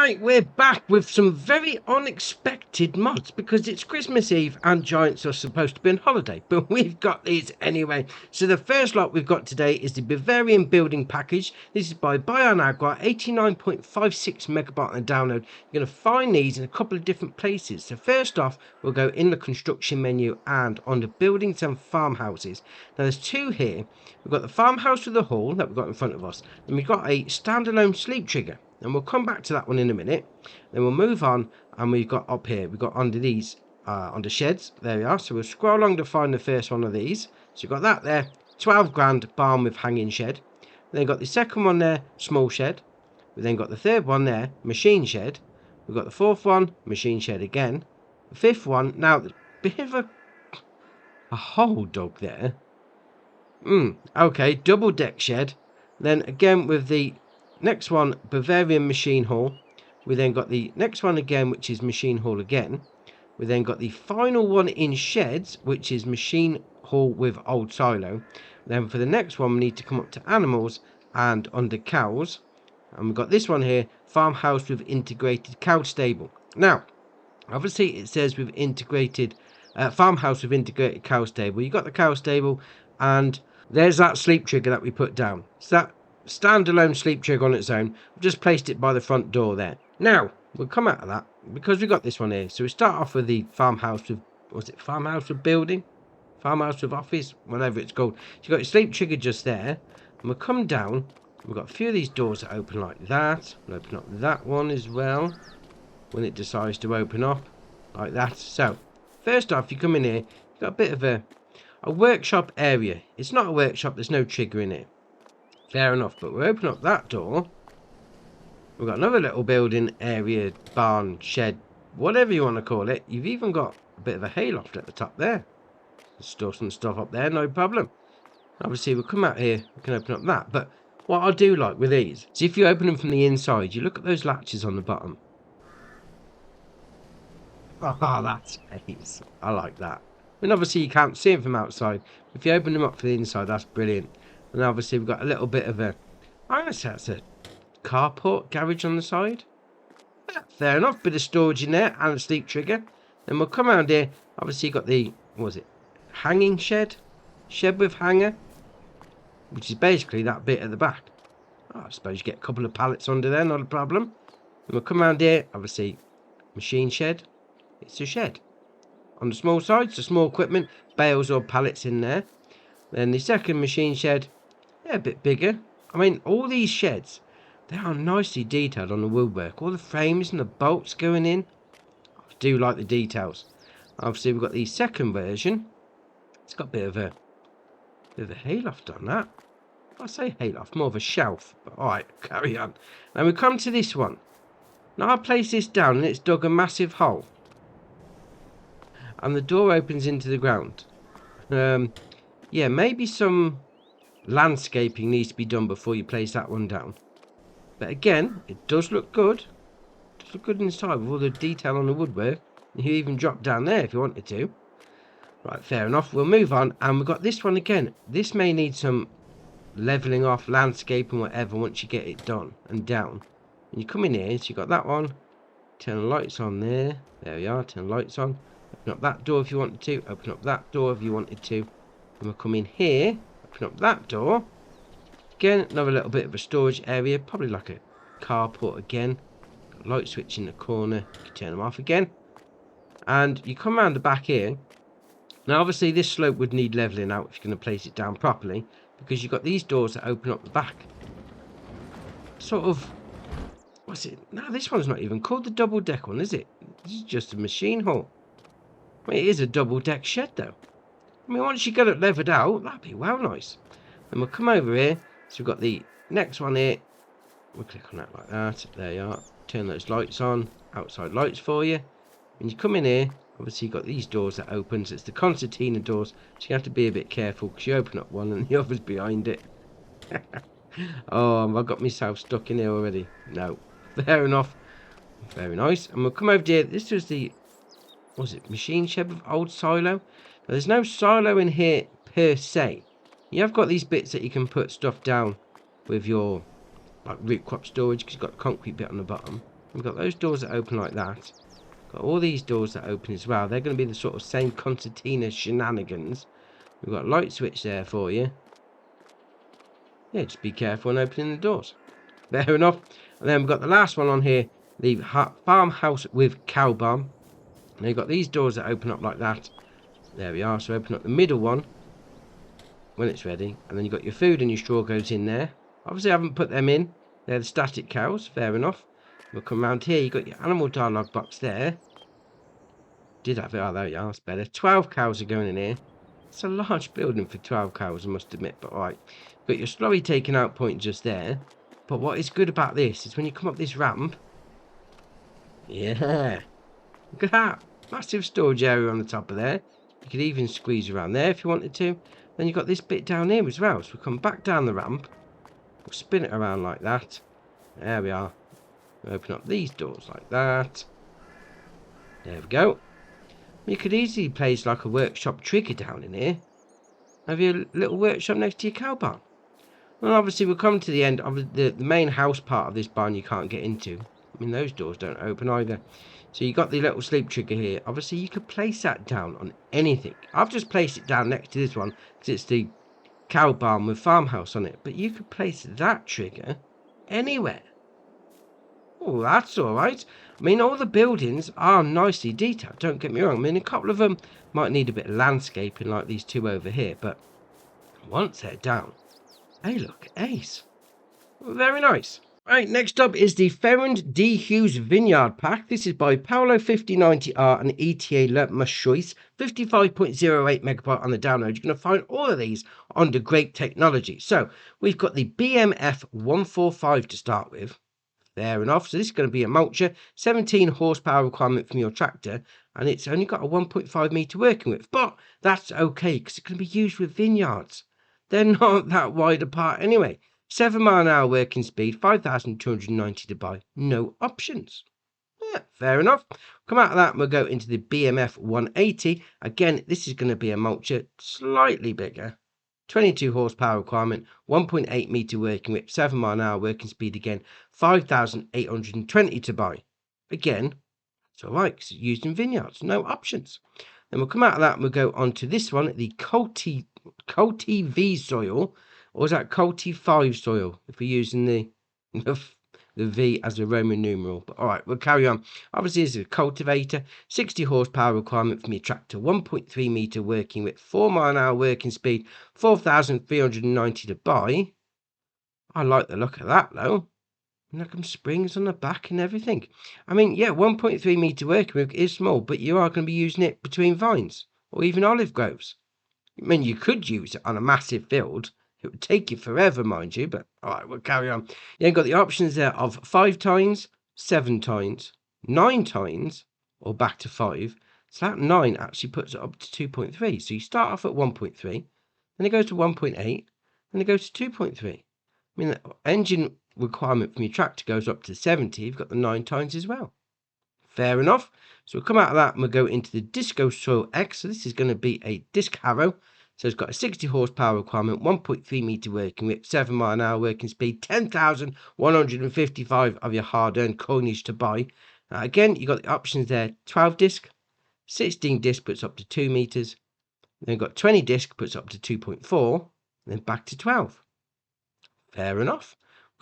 Right, we're back with some very unexpected mods because it's Christmas Eve and Giants are supposed to be on holiday, but we've got these anyway. So the first lot we've got today is the Bavarian Building Package. This is by Agua, 89.56 megabyte on the download. You're going to find these in a couple of different places. So first off, we'll go in the construction menu and on the buildings and farmhouses. Now there's two here. We've got the farmhouse with the hall that we've got in front of us, and we've got a standalone sleep trigger. And we'll come back to that one in a minute. Then we'll move on, and we've got up here, we've got under these, under sheds. There we are. So we'll scroll along to find the first one of these. So you've got that there, 12 grand barn with hanging shed. Then got the second one there, small shed. We then got the third one there, machine shed. We've got the fourth one, machine shed again. The fifth one, now there's a bit of a hole dug there. Okay, double deck shed. Then again with the next one, Bavarian Machine Hall. We then got the next one again, which is Machine Hall again. We then got the final one in sheds, which is Machine Hall with Old Silo. Then for the next one, we need to come up to animals and under cows. And we've got this one here, Farmhouse with Integrated Cow Stable. Now, obviously it says with integrated, Farmhouse with Integrated Cow Stable. You've got the cow stable, and there's that sleep trigger that we put down. So that standalone sleep trigger on its own. I've just placed it by the front door there. Now we'll come out of that because we got this one here. So we start off with the farmhouse with, was it farmhouse with building, farmhouse with office, whatever it's called. So you've got your sleep trigger just there, and we'll come down. We've got a few of these doors that open like that. We'll open up that one as well when it decides to open up like that. So first off, you come in here, you've got a bit of a workshop area. It's not a workshop, there's no trigger in it. Fair enough, but we open up that door. We've got another little building area, barn, shed, whatever you want to call it. You've even got a bit of a hayloft at the top there. Store some stuff up there, no problem. Obviously, we'll come out here, we can open up that. But what I do like with these is if you open them from the inside, you look at those latches on the bottom. Oh, that's ace. I like that. I mean, obviously, you can't see them from outside. If you open them up from the inside, that's brilliant. And obviously we've got a little bit of a, I'm going to say that's a carport garage on the side. Yeah, fair enough, bit of storage in there and a sleep trigger. Then we'll come around here. Obviously you've got the, what was it, hanging shed? Shed with hanger, which is basically that bit at the back. Oh, I suppose you get a couple of pallets under there, not a problem. And we'll come around here, obviously machine shed. It's a shed. On the small side, so small equipment, bales or pallets in there. Then the second machine shed, yeah, a bit bigger. I mean, all these sheds, they are nicely detailed on the woodwork. All the frames and the bolts going in. I do like the details. Obviously, we've got the second version. It's got a bit of a hayloft on that. I say hayloft, more of a shelf. But alright, carry on. Now we come to this one. Now I place this down and it's dug a massive hole. And the door opens into the ground. Yeah, maybe some landscaping needs to be done before you place that one down. But again, it does look good. It does look good inside with all the detail on the woodwork. You even drop down there if you wanted to. Right, fair enough. We'll move on. And we've got this one again. This may need some levelling off, landscaping, whatever, once you get it done and down. And you come in here, so you've got that one. Turn the lights on there. There we are, turn the lights on. Open up that door if you wanted to. Open up that door if you wanted to. And we'll come in here, open up that door. Again, another little bit of a storage area, probably like a carport again. Got a light switch in the corner, you can turn them off again. And you come around the back here. Now obviously this slope would need levelling out if you're going to place it down properly, because you've got these doors that open up the back. Sort of, what's it? No, this one's not even called the double deck one, is it? This is just a machine hall. Well, it is a double deck shed though. I mean, once you get it levered out, that'd be well nice. Then we'll come over here. So we've got the next one here. We'll click on that like that. There you are. Turn those lights on. Outside lights for you. When you come in here, obviously you've got these doors that open. So it's the concertina doors. So you have to be a bit careful because you open up one and the other's behind it. Oh, I've got myself stuck in here already. No. Fair enough. Very nice. And we'll come over here. This was the, what was it, machine shed with old silo. Now, there's no silo in here per se. You have got these bits that you can put stuff down with your like root crop storage because you've got the concrete bit on the bottom. We've got those doors that open like that. Got all these doors that open as well. They're going to be the sort of same concertina shenanigans. We've got a light switch there for you. Yeah, just be careful when opening the doors. Fair enough. And then we've got the last one on here. The farmhouse with cow barn. Now you've got these doors that open up like that. There we are. So open up the middle one when it's ready. And then you've got your food and your straw goes in there. Obviously I haven't put them in. They're the static cows. Fair enough. We'll come around here. You've got your animal dialogue box there. Did have it? Oh, there you are. That's better. 12 cows are going in here. It's a large building for 12 cows, I must admit. But alright. Got your slurry taking out point just there. But what is good about this is when you come up this ramp. Yeah. Look at that. Massive storage area on the top of there. You could even squeeze around there if you wanted to. Then you've got this bit down here as well. So we come back down the ramp. We'll spin it around like that. There we are. We'll open up these doors like that. There we go. You could easily place like a workshop trigger down in here. Have your little workshop next to your cow barn. Well, obviously we'll come to the end of the main house part of this barn you can't get into. I mean, those doors don't open either. So you got the little sleep trigger here. Obviously you could place that down on anything. I've just placed it down next to this one because it's the cow barn with farmhouse on it. But you could place that trigger anywhere. Oh, that's all right. I mean, all the buildings are nicely detailed, don't get me wrong. I mean, a couple of them might need a bit of landscaping like these two over here. But once they're down, they look ace. Very nice. Right, next up is the Ferrand D. Hughes Vineyard Pack. This is by Paolo 5090R and ETA Le Machois. 55.08 megabyte on the download. You're going to find all of these under great technology. So we've got the BMF 145 to start with. Fair enough. So this is going to be a mulcher, 17 horsepower requirement from your tractor, and it's only got a 1.5 meter working width. But that's okay because it's going to be used with vineyards. They're not that wide apart anyway. 7 mile an hour working speed, 5,290 to buy. No options. Yeah, fair enough. Come out of that and we'll go into the BMF 180. Again, this is going to be a mulcher, slightly bigger. 22 horsepower requirement, 1.8 meter working width, 7 mile an hour working speed again, 5,820 to buy. Again, it's alright because it's used in vineyards, no options. Then we'll come out of that and we'll go on to this one, the Culti V soil, or is that Culti 5 soil if we're using the V as a Roman numeral. But alright, we'll carry on. Obviously, this is a cultivator, 60 horsepower requirement from your tractor, 1.3 meter working width, 4 mile an hour working speed, 4,390 to buy. I like the look of that though. Look, some springs on the back and everything. I mean, yeah, 1.3 meter working width is small, but you are going to be using it between vines or even olive groves. I mean, you could use it on a massive field. It would take you forever, mind you, but all right, we'll carry on. You've got the options there of 5 tines, 7 tines, 9 tines, or back to 5. So that 9 actually puts it up to 2.3. So you start off at 1.3, then it goes to 1.8, then it goes to 2.3. I mean, the engine requirement from your tractor goes up to 70. You've got the 9 tines as well. Fair enough. So we'll come out of that and we'll go into the Disco Soil X. So this is going to be a disc harrow. So it's got a 60 horsepower requirement, 1.3 meter working width, 7 mile an hour working speed, 10,155 of your hard-earned coinage to buy. Again, you've got the options there, 12 disc, 16 disc puts up to 2 meters, then you've got 20 disc puts up to 2.4, then back to 12. Fair enough.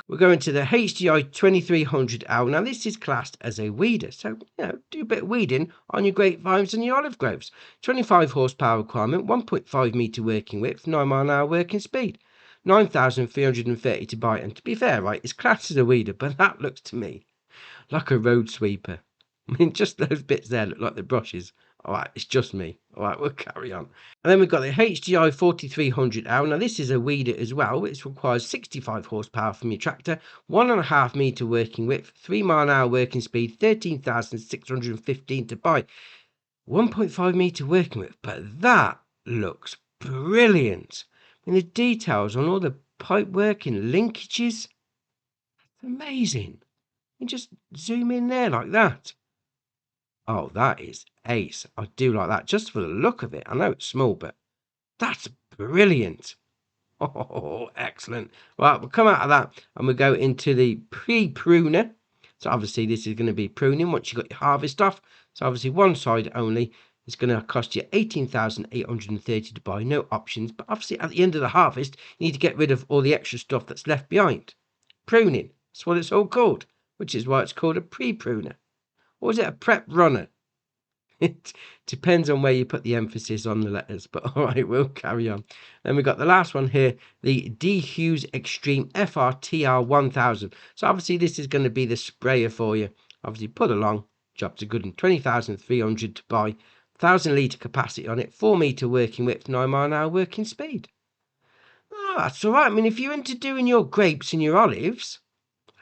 We're going to the HDI 2300L. Now, this is classed as a weeder. So, do a bit of weeding on your grapevines and your olive groves. 25 horsepower requirement, 1.5 meter working width, 9 mile an hour working speed. 9,330 to buy. And to be fair, right, it's classed as a weeder, but that looks to me like a road sweeper. I mean, just those bits there look like the brushes. All right, it's just me. All right, we'll carry on. And then we've got the HDI 4300L. Now, this is a weeder as well. It requires 65 horsepower from your tractor, 1.5 meter working width, 3 mile an hour working speed, 13,615 to buy. 1.5 meter working width, but that looks brilliant. I mean, the details on all the pipe work and linkages, amazing. You just zoom in there like that. Oh, that is ace. I do like that just for the look of it. I know it's small, but that's brilliant. Oh, excellent. Well, we'll come out of that and we'll go into the pre-pruner. So obviously this is going to be pruning once you got your harvest off. So obviously one side only is going to cost you 18,830 to buy, no options. But obviously at the end of the harvest, you need to get rid of all the extra stuff that's left behind. Pruning, that's what it's all called, which is why it's called a pre-pruner. Or is it a prep runner? It depends on where you put the emphasis on the letters, but all right, we'll carry on. Then we got the last one here, the D Hughes Extreme FRTR 1000. So obviously this is going to be the sprayer for you. Obviously put along, jobs are good, and 20,300 to buy, 1,000 litre capacity on it, 4 metre working width, 9 mile an hour working speed. Oh, that's all right. I mean, if you're into doing your grapes and your olives,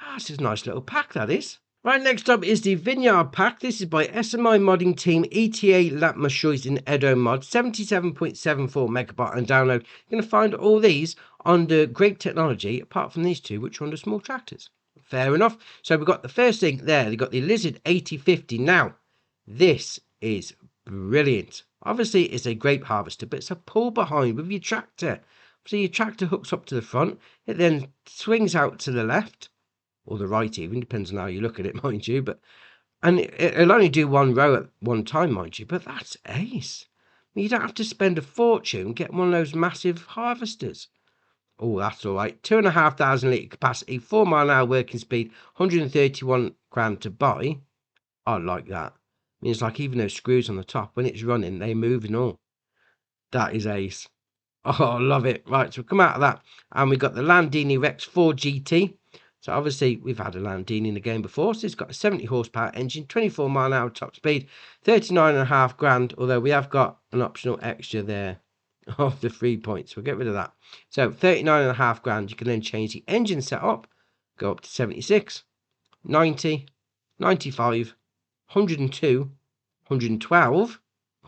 that's a nice little pack, that is. Right, next up is the Vineyard Pack. This is by SMI Modding Team, ETA Lapmashois in Edo Mod, 77.74 megabyte and download. You're going to find all these under Grape Technology, apart from these two, which are under small tractors. Fair enough. So we've got the first thing there. They've got the Lizard 8050. Now, this is brilliant. Obviously, it's a grape harvester, but it's a pull behind with your tractor. So your tractor hooks up to the front. It then swings out to the left, or the right even, depends on how you look at it, mind you, and it'll only do one row at one time, mind you, but that's ace. You don't have to spend a fortune getting one of those massive harvesters. Oh, that's all right. 2,500 litre capacity, 4 mile an hour working speed, 131 grand to buy. I like that. I mean, it's like even those screws on the top, when it's running, they move and all. That is ace. Oh, I love it. Right, so we'll come out of that, and we've got the Landini Rex 4 GT. So obviously we've had a Landini in the game before. So it's got a 70 horsepower engine, 24 mile an hour top speed, 39.5 grand. Although we have got an optional extra there of the 3 points. We'll get rid of that. So 39.5 grand. You can then change the engine setup, go up to 76, 90, 95, 102, 112,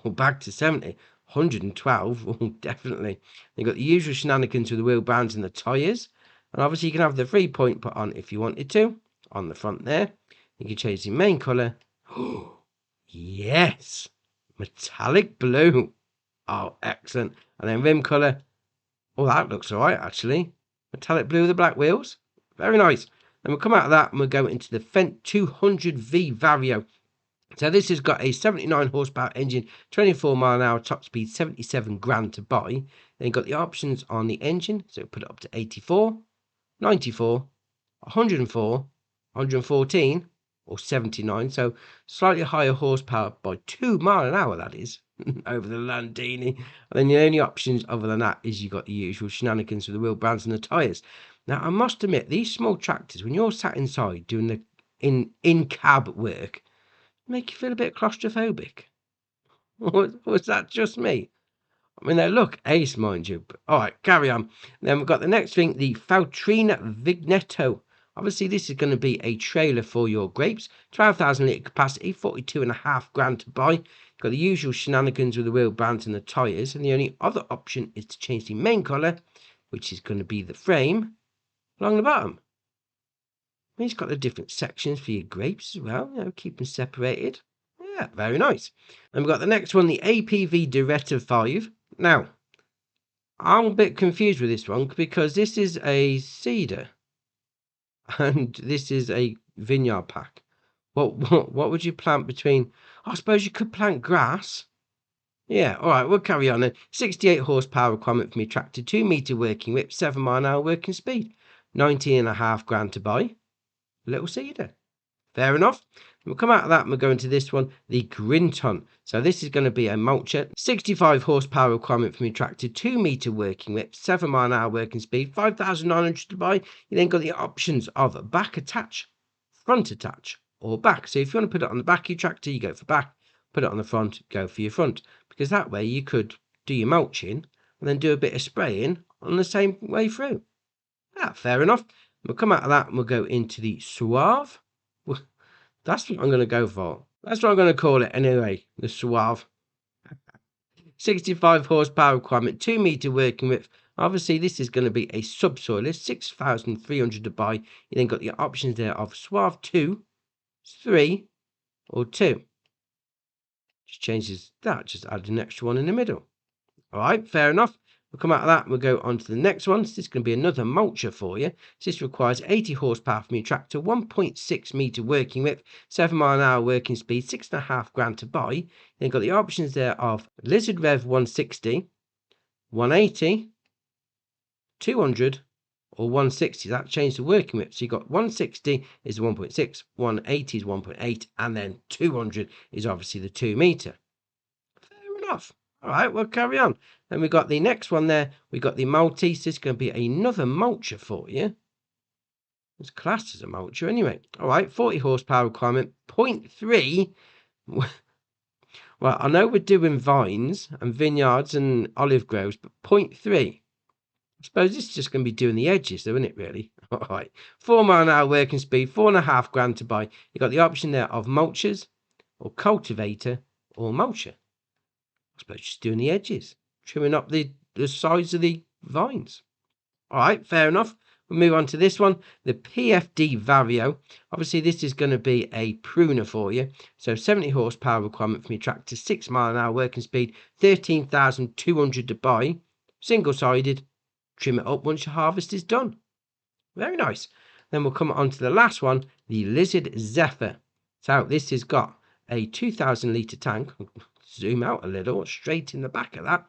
or back to 70. 112, oh, definitely. You've got the usual shenanigans with the wheel bands and the tyres. And obviously you can have the 3 point put on if you wanted to, on the front there. You can change the main colour. Oh, yes! Metallic blue. Oh, excellent. And then rim colour. Oh, that looks alright, actually. Metallic blue with the black wheels. Very nice. Then we'll come out of that and we'll go into the Fendt 200V Vario. So this has got a 79 horsepower engine, 24 mile an hour top speed, 77 grand to buy. Then you've got the options on the engine. So put it up to 84. 94, 104, 114, or 79. So slightly higher horsepower by 2 mile an hour, that is, over the Landini. And then the only options other than that is you've got the usual shenanigans with the wheel brands and the tyres. Now, I must admit, these small tractors, when you're sat inside doing the in-cab work, make you feel a bit claustrophobic. Was that just me? I mean, they look ace, mind you. But, all right, carry on. Then we've got the next thing, the Faltrina Vignetto. Obviously, this is going to be a trailer for your grapes. 12,000 litre capacity, 42.5 grand to buy. Got the usual shenanigans with the wheel bands and the tyres. And the only other option is to change the main colour, which is going to be the frame, along the bottom. And it's got the different sections for your grapes as well, you know, keep them separated. Yeah, very nice. And we've got the next one, the APV Diretta 5. Now, I'm a bit confused with this one because this is a cedar and this is a vineyard pack. What would you plant between? I suppose you could plant grass. Yeah, all right, we'll carry on then. 68 horsepower requirement for me tractor, 2 metre working width, 7 mile an hour working speed, 19.5 grand to buy. Little cedar. Fair enough. We'll come out of that and we'll go into this one, the Grinton. So this is going to be a mulcher, 65 horsepower requirement for me tractor, 2 metre working width, 7 mile an hour working speed, 5,900 to buy. You then got the options of back attach, front attach, or back. So if you want to put it on the back of your tractor, you go for back. Put it on the front, go for your front. Because that way you could do your mulching and then do a bit of spraying on the same way through. Yeah, fair enough. We'll come out of that and we'll go into the Suave. That's what I'm going to go for. That's what I'm going to call it anyway, the Suave. 65 horsepower requirement, 2 metre working width. Obviously, this is going to be a subsoiler, 6,300 to buy. You then got the options there of Suave 2, 3, or 2. Just changes that, just add an extra one in the middle. All right, fair enough. We'll come out of that and we'll go on to the next one. So this is going to be another mulcher for you. So this requires 80 horsepower from your tractor, 1.6 metre working width, 7 mile an hour working speed, 6.5 grand to buy. Then you've got the options there of Lizard Rev 160, 180, 200 or 160. That changed the working width. So you've got 160 is 1.6, 180 is 1.8, and then 200 is obviously the 2 metre. Fair enough. All right, we'll carry on. Then we've got the next one there. We've got the Maltese. This is going to be another mulcher for you. It's classed as a mulcher anyway. All right, 40 horsepower requirement, 0.3. Well, I know we're doing vines and vineyards and olive groves, but 0.3. I suppose this is just going to be doing the edges, though, isn't it, really? All right, 4 mile an hour working speed, 4.5 grand to buy. You've got the option there of mulchers or cultivator or mulcher. I suppose just doing the edges, trimming up the sides of the vines. All right, fair enough. We'll move on to this one, the PFD Vario. Obviously, this is going to be a pruner for you. So 70 horsepower requirement from your tractor, 6 mile an hour working speed, 13,200 to buy. Single-sided. Trim it up once your harvest is done. Very nice. Then we'll come on to the last one, the Lizard Zephyr. So this has got a 2,000 litre tank. Zoom out a little, straight in the back of that.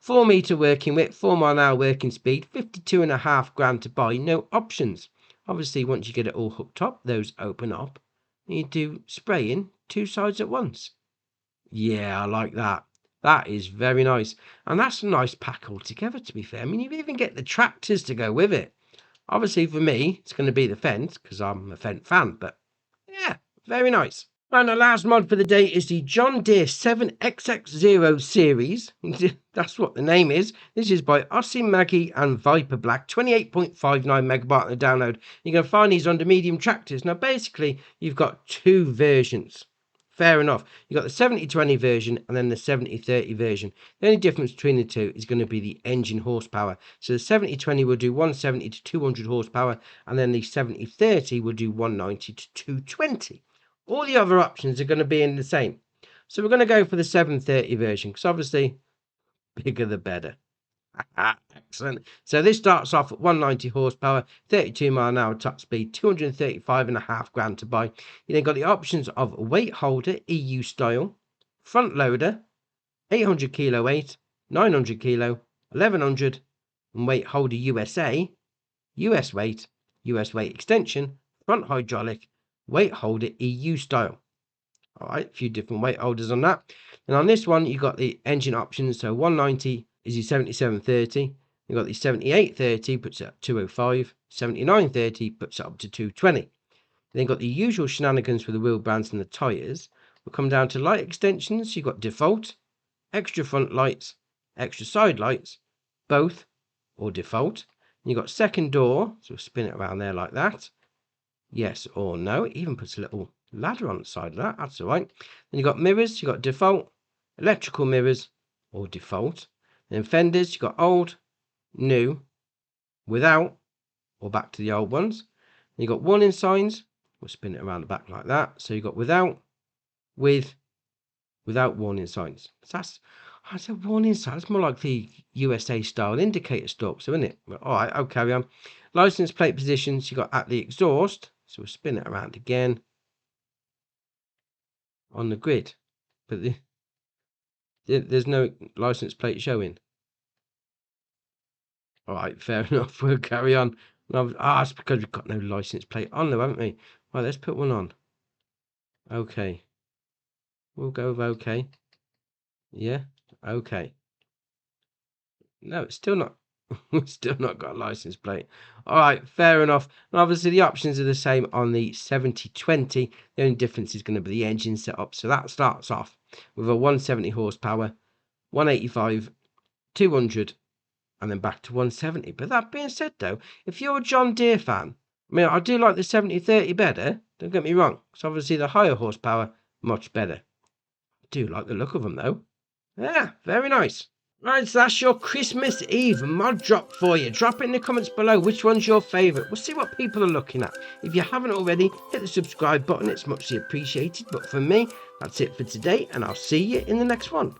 4 metre working width, 4 mile an hour working speed, 52.5 grand to buy, no options. Obviously, once you get it all hooked up, those open up. And you do spraying 2 sides at once. Yeah, I like that. That is very nice. And that's a nice pack altogether, to be fair. I mean, you even get the tractors to go with it. Obviously, for me, it's going to be the Fendt, because I'm a Fendt fan. But yeah, very nice. And the last mod for the day is the John Deere 7XX0 series. That's what the name is. This is by Ossie Maggie and Viper Black. 28.59 megabyte on the download. You're going to find these under medium tractors. Now, basically, you've got 2 versions. Fair enough. You've got the 70/20 version and then the 70/30 version. The only difference between the two is going to be the engine horsepower. So the 70/20 will do 170 to 200 horsepower, and then the 70/30 will do 190 to 220. All the other options are going to be in the same. So we're going to go for the 730 version, because obviously, bigger the better. Excellent. So this starts off at 190 horsepower, 32 mile an hour top speed, 235.5 grand to buy. You then got the options of weight holder, EU style, front loader, 800 kilo weight, 900 kilo, 1100, and weight holder USA, US weight extension, front hydraulic, weight holder EU style. All right, a few different weight holders on that. And on this one, you've got the engine options. So 190 is your 7730. You've got the 7830, puts it at 205. 7930 puts it up to 220. Then you've got the usual shenanigans for the wheel bands and the tyres. We'll come down to light extensions. You've got default, extra front lights, extra side lights, both, or default. And you've got second door, so we'll spin it around there like that. Yes or no. It even puts a little ladder on the side of that. That's all right. Then you've got mirrors. You've got default, electrical mirrors, or default. Then fenders. You've got old, new, without, or back to the old ones. Then you've got warning signs. We'll spin it around the back like that. So you've got without, with, without warning signs. So I said warning signs. It's more like the USA style indicator stalks, isn't it? All right, I'll carry on. License plate positions. You've got at the exhaust. So we'll spin it around again on the grid, but there's no license plate showing. All right, fair enough. We'll carry on. It's because we've got no license plate on there, haven't we? Right, let's put one on. Okay. We'll go with okay. Yeah, okay. No, it's still not. We've still not got a license plate. All right, fair enough. And obviously, the options are the same on the 70/20. The only difference is going to be the engine setup. So that starts off with a 170 horsepower, 185, 200, and then back to 170. But that being said, though, if you're a John Deere fan, I mean, I do like the 70/30 better. Don't get me wrong. So obviously, the higher horsepower, much better. I do like the look of them, though. Yeah, very nice. Right, so that's your Christmas Eve mod drop for you. Drop it in the comments below which one's your favourite. We'll see what people are looking at. If you haven't already, hit the subscribe button. It's muchly appreciated. But for me, that's it for today, and I'll see you in the next one.